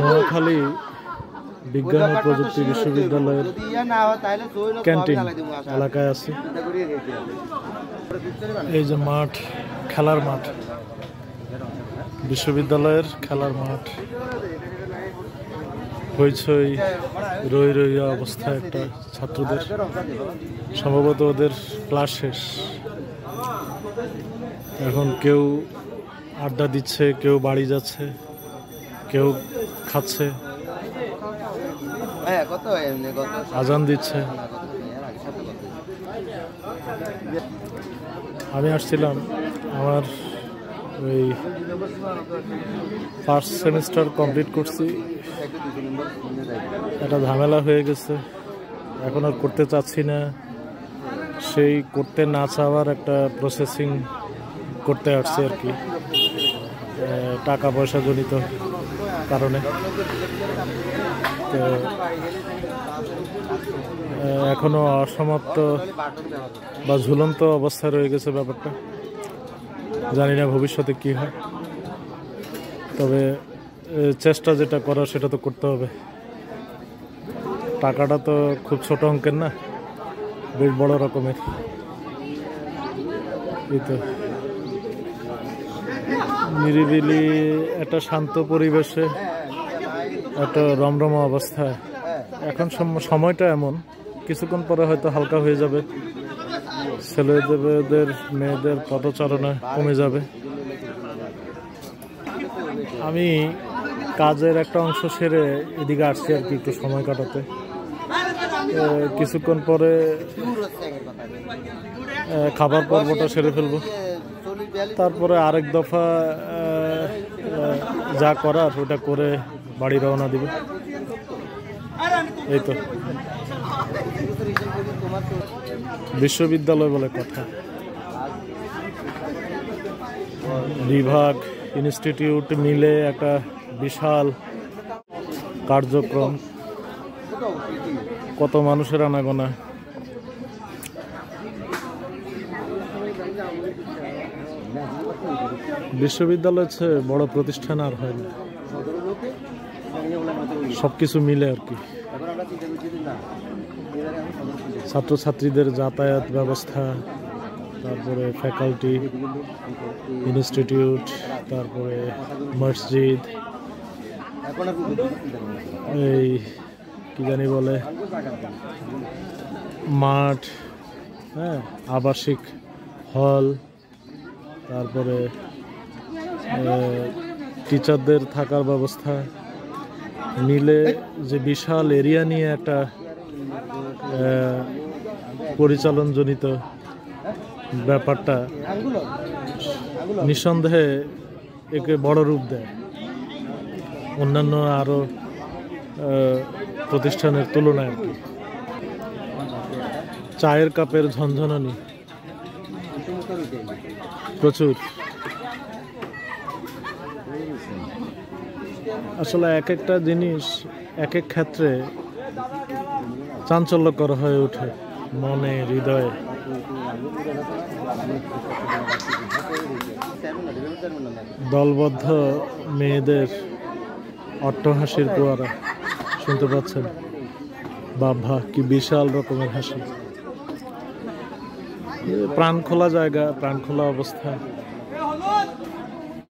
নোয়াখালী বিজ্ঞান ও প্রযুক্তি বিশ্ববিদ্যালয়ের ক্যান্টিন এলাকায় আছি। এই যে মাঠ, খেলার মাঠ, বিশ্ববিদ্যালয়ের খেলার মাঠ। হইচই রই রইয়া অবস্থায় একটা ছাত্রদের, সম্ভবত ওদের ক্লাস শেষ। এখন কেউ আড্ডা দিচ্ছে, কেউ বাড়ি যাচ্ছে, কেউ খাচ্ছে, আজান দিচ্ছে। আমি আসছিলাম, আমার ওই ফার্স্ট সেমিস্টার কমপ্লিট করছি, একটা ঝামেলা হয়ে গেছে, এখন আর করতে চাচ্ছি না। সেই করতে না চাওয়ার একটা প্রসেসিং করতে আসছে আর কি, টাকা পয়সা জনিত কারণে। তো এখনো অসমাপ্ত বা ঝুলন্ত অবস্থায় রয়ে গেছে ব্যাপারটা। জানি না ভবিষ্যতে কি হয়, তবে চেষ্টা যেটা করার সেটা তো করতে হবে। টাকাটা তো খুব ছোট অঙ্কের না, বেশ বড় রকমের। এই তো নিরিবিলি একটা শান্ত পরিবেশে, একটা রমরমা অবস্থায়। এখন সময়টা এমন, কিছুক্ষণ পরে হয়তো হালকা হয়ে যাবে, ছেলেদের মেয়েদের পদচারণা কমে যাবে। আমি কাজের একটা অংশ সেরে এদিকে আসছি আর কি, একটু সময় কাটাতে। কিছুক্ষণ পরে খাবার পর্বটা সেরে ফেলবো, তারপরে আরেক দফা যা করার ওটা করে বাড়ি রওনা দিব। এই তো বিশ্ববিদ্যালয় বলে কথা। বিভাগ, ইনস্টিটিউট মিলে একটা বিশাল কার্যক্রম, কত মানুষের আনাগোনা। বিশ্ববিদ্যালয়ের চেয়ে বড় প্রতিষ্ঠান আর হয় না, সবকিছু মিলে আর কি। ছাত্রছাত্রীদের যাতায়াত ব্যবস্থা, তারপরে ফ্যাকাল্টি, ইনস্টিটিউট, তারপরে মসজিদ, এই কি জানি বলে মাঠ, হ্যাঁ, আবাসিক হল, তারপরে টিচারদের থাকার ব্যবস্থা মিলে যে বিশাল এরিয়া নিয়ে একটা পরিচালনজনিত ব্যাপারটা নিঃসন্দেহে একে বড় রূপ দেয় অন্যান্য আরো প্রতিষ্ঠানের তুলনায় আর কি। চায়ের কাপের ঝনঝনানি প্রচুর। আসলে এক একটা জিনিস এক এক ক্ষেত্রে চাঞ্চল্যকর হয়ে ওঠে মনে, হৃদয়ে। দলবদ্ধ মেয়েদের অট্টহাসির ফোয়ারা শুনতে পাচ্ছেন? বাবা, কি বিশাল রকমের হাসি! প্রাণ খোলা জায়গা, প্রাণ খোলা অবস্থা।